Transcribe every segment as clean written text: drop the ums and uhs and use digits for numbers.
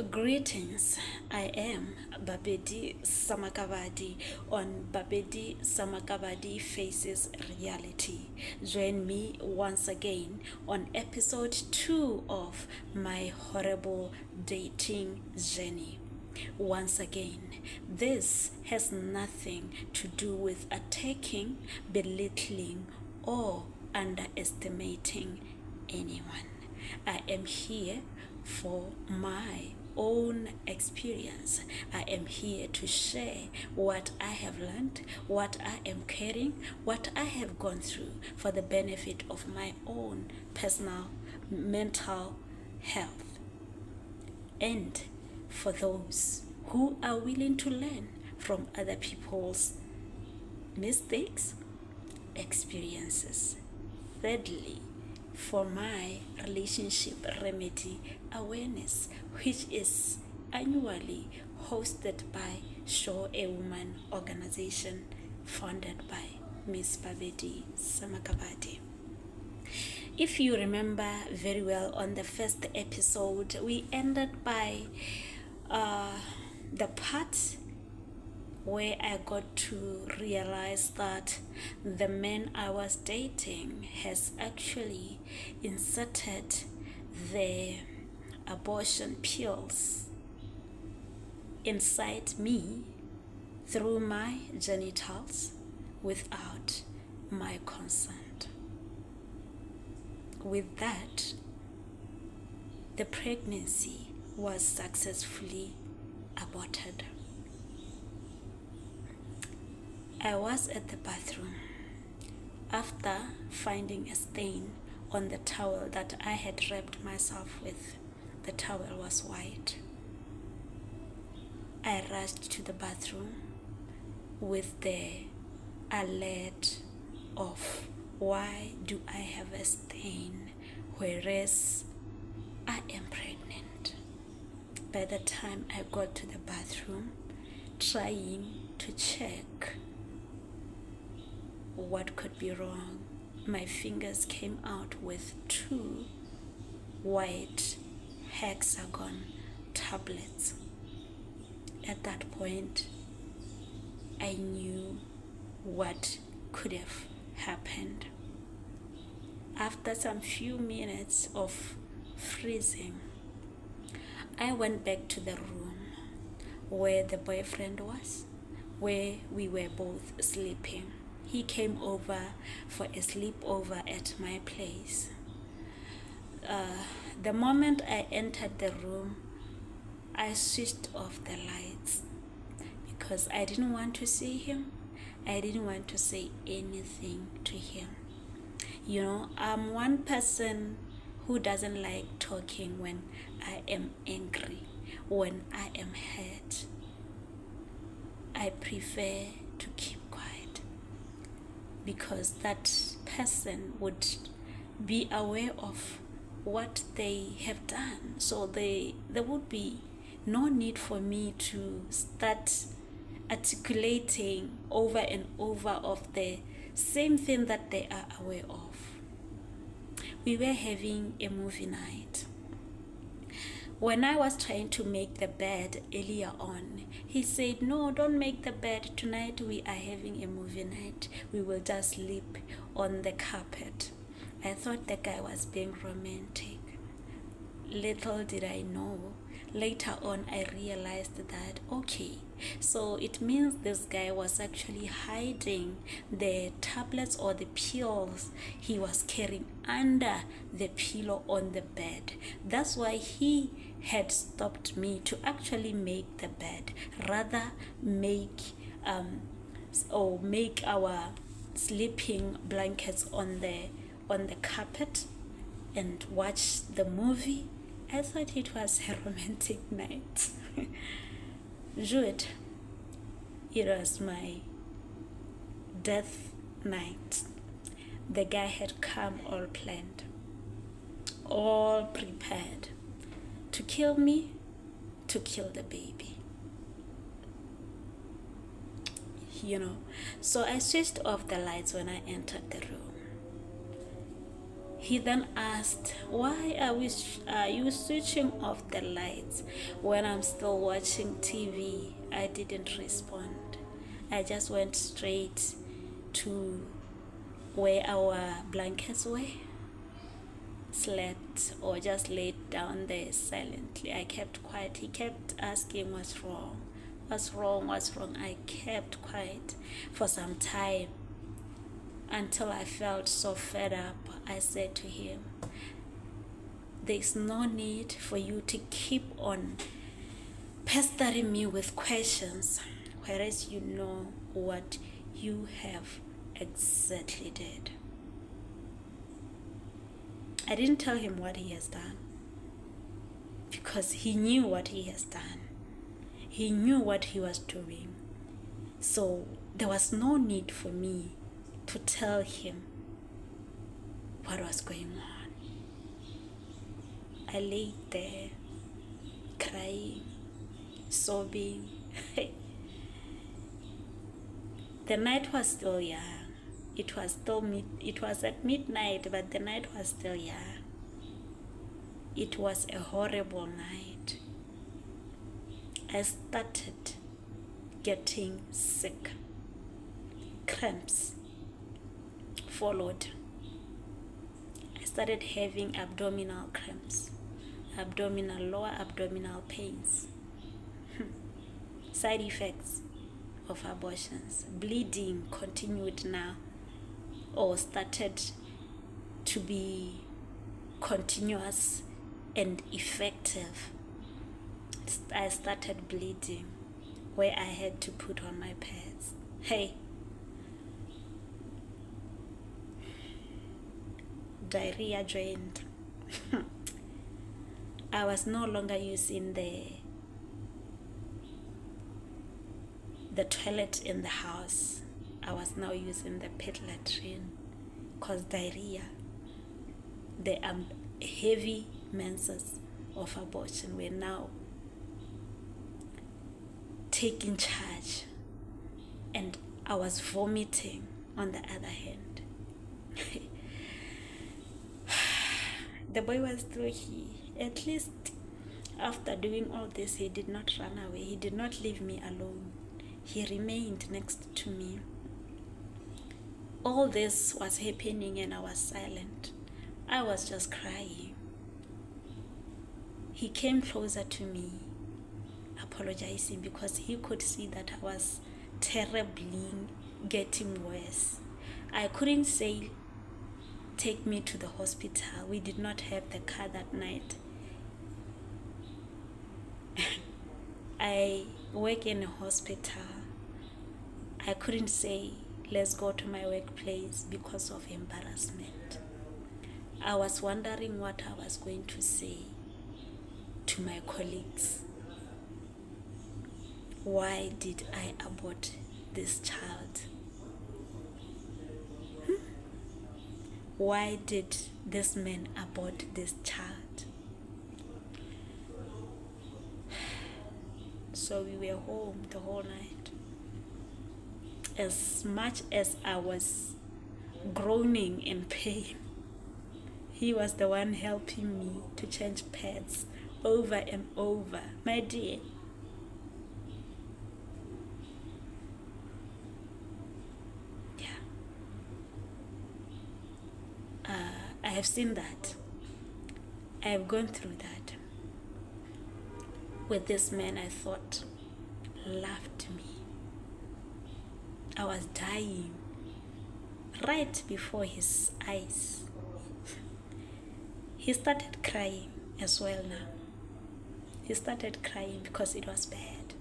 Greetings, I am Babedi Samakabadi on Babedi Samakabadi Faces Reality. Join me once again on episode 2 of my horrible dating journey. Once again, this has nothing to do with attacking, belittling, or underestimating anyone. I am here for my own experience. I am here to share what I have learned, what I am carrying, what I have gone through for the benefit of my own personal mental health, and for those who are willing to learn from other people's mistakes, experiences. Thirdly, for my relationship remedy awareness, which is annually hosted by Show a Woman organization founded by Miss Babedi Samakabadi. If you remember very well, on the first episode, we ended by the part where I got to realize that the man I was dating has actually inserted the abortion pills inside me through my genitals without my consent. With that, the pregnancy was successfully aborted. I was at the bathroom after finding a stain on the towel that I had wrapped myself with. The towel was white. I rushed to the bathroom with the alert of, why do I have a stain whereas I am pregnant? By the time I got to the bathroom, trying to check what could be wrong, my fingers came out with 2 white hexagon tablets. At that point, I knew what could have happened. After some few minutes of freezing, I went back to the room where the boyfriend was, where we were both sleeping. He came over for a sleepover at my place. The moment I entered the room, I switched off the lights because I didn't want to see him. I didn't want to say anything to him. You know, I'm one person who doesn't like talking when I am angry, when I am hurt. I prefer to keep quiet because that person would be aware of what they have done. So there would be no need for me to start articulating over and over of the same thing that they are aware of. We were having a movie night. When I was trying to make the bed earlier on, he said, no, don't make the bed. Tonight we are having a movie night. We will just sleep on the carpet. I thought the guy was being romantic. Little did I know, later on I realized that, okay, so it means this guy was actually hiding the tablets or the pills he was carrying under the pillow on the bed. That's why he had stopped me to actually make the bed, rather make our sleeping blankets on the carpet and watch the movie. I thought it was a romantic night. Jude, it was my death night. The guy had come all planned, all prepared to kill me, to kill the baby. You know, so I switched off the lights when I entered the room. He then asked, "Why are you switching off the lights when I'm still watching TV?" I didn't respond. I just went straight to where our blankets were, slept, or just laid down there silently. I kept quiet. He kept asking, "What's wrong? What's wrong? What's wrong?" I kept quiet for some time until I felt so fed up. I said to him, "There's no need for you to keep on pestering me with questions, whereas you know what you have exactly did." I didn't tell him what he has done, because he knew what he has done. He knew what he was doing. So there was no need for me to tell him what was going on. I lay there, crying, sobbing. The night was still young. It was at midnight, but the night was still young. It was a horrible night. I started getting sick. Cramps followed. I started having abdominal cramps, lower abdominal pains, side effects of abortions. Bleeding continued now, or started to be continuous and effective. I started bleeding where I had to put on my pads. Hey, diarrhea joined. I was no longer using the toilet in the house. I was now using the pit latrine, because diarrhea, the heavy menses of abortion were now taking charge, and I was vomiting on the other hand. The boy was still here. At least after doing all this, he did not run away. He did not leave me alone. He remained next to me. All this was happening and I was silent. I was just crying. He came closer to me, apologizing, because he could see that I was terribly getting worse. I couldn't say, "Take me to the hospital." We did not have the car that night. I work in a hospital. I couldn't say, "Let's go to my workplace," because of embarrassment. I was wondering what I was going to say to my colleagues. Why did I abort this child? Why did this man abort this child? So we were home the whole night. As much as I was groaning in pain, he was the one helping me to change pads over and over. My dear, I have seen that. I have gone through that. With this man I thought loved me. I was dying right before his eyes. He started crying as well now. He started crying because it was bad.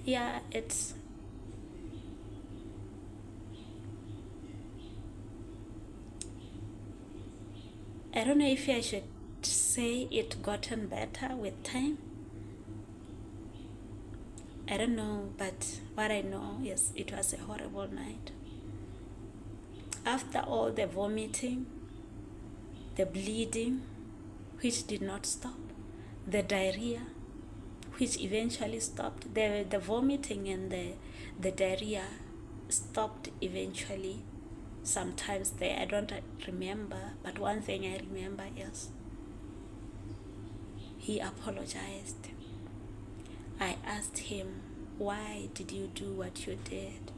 Yeah, I don't know if I should say it gotten better with time. I don't know, but what I know is it was a horrible night. After all the vomiting, the bleeding, which did not stop, the diarrhea, which eventually stopped. The vomiting and the diarrhea stopped eventually. Sometimes I don't remember, but one thing I remember is he apologized. I asked him, why did you do what you did?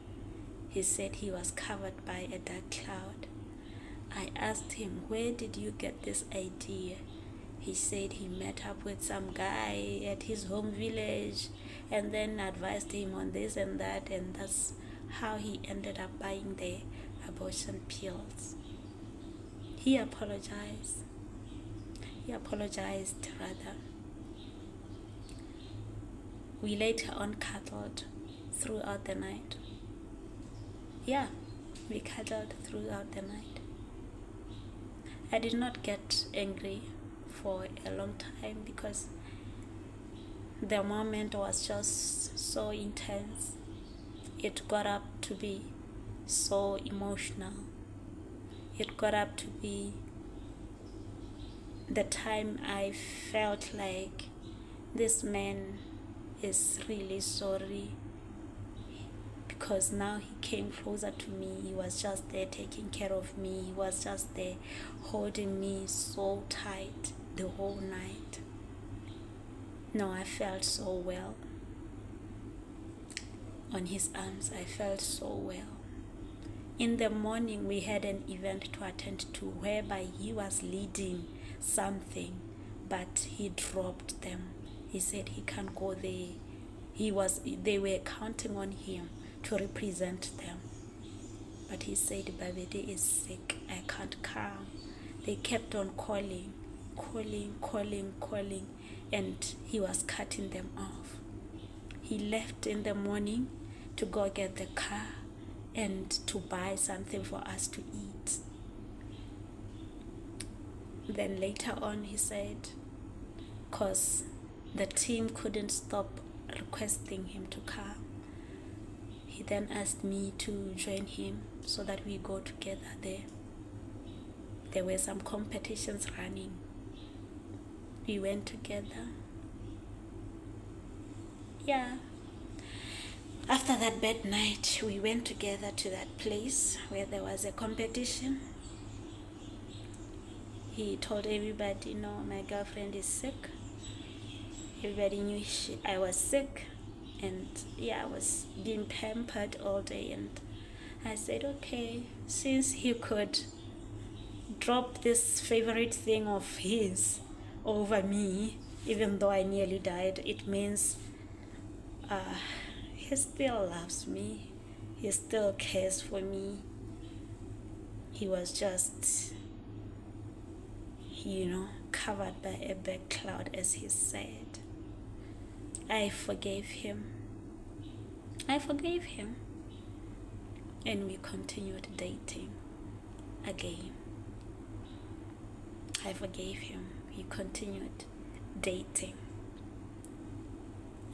He said he was covered by a dark cloud. I asked him, where did you get this idea? He said he met up with some guy at his home village and then advised him on this and that, and that's how he ended up buying the abortion pills. He apologized. Rather. We later on cuddled throughout the night. Yeah, we cuddled throughout the night. I did not get angry for a long time because the moment was just so intense. It got up to be so emotional. It got up to be the time I felt like this man is really sorry, because now he came closer to me. He was just there taking care of me. He was just there holding me so tight the whole night. No, I felt so well. On his arms, I felt so well. In the morning, we had an event to attend to whereby he was leading something, but he dropped them. He said he can't go there. They were counting on him to represent them. But he said, Babedi is sick, I can't come. They kept on calling, and he was cutting them off. He left in the morning to go get the car and to buy something for us to eat. Then later on he said, because the team couldn't stop requesting him to come, he then asked me to join him so that we go together there. There were some competitions running. We went together. Yeah. After that bad night, we went together to that place where there was a competition. He told everybody, no, my girlfriend is sick. Everybody knew I was sick, and I was being pampered all day. And I said, okay, since he could drop this favorite thing of his over me, even though I nearly died, it means he still loves me. He still cares for me. He was just, covered by a black cloud, as he said. I forgave him. And we continued dating again. I forgave him. We continued dating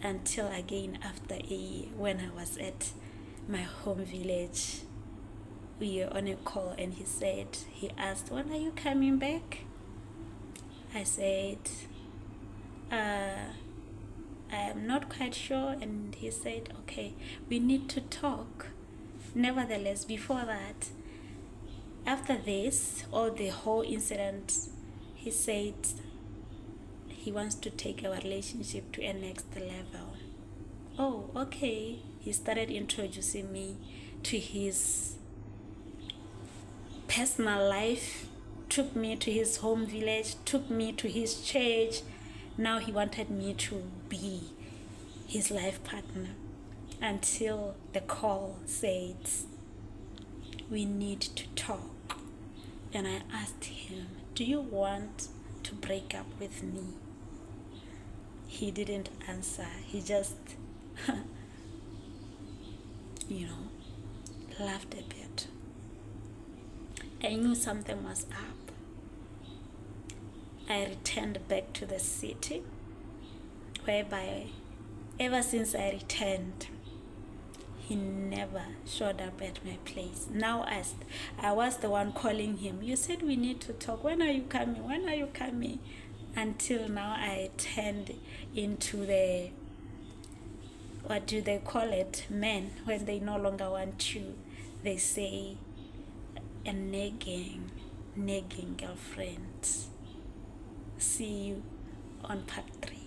until again after a year, when I was at my home village. We were on a call and he asked, when are you coming back? I said, I am not quite sure. And he said, okay, we need to talk. Nevertheless, before that, after this, or the whole incident, he said he wants to take our relationship to a next level. Oh, okay. He started introducing me to his personal life, took me to his home village, took me to his church. Now he wanted me to be his life partner, until the call said, we need to talk. And I asked him, do you want to break up with me? He didn't answer. He just, laughed a bit. I knew something was up. I returned back to the city, whereby ever since I returned, he never showed up at my place. Now I was the one calling him. You said we need to talk. When are you coming? Until now I turned into the what do they call it? Men, when they no longer want you, they say a nagging girlfriend. See you on part 3.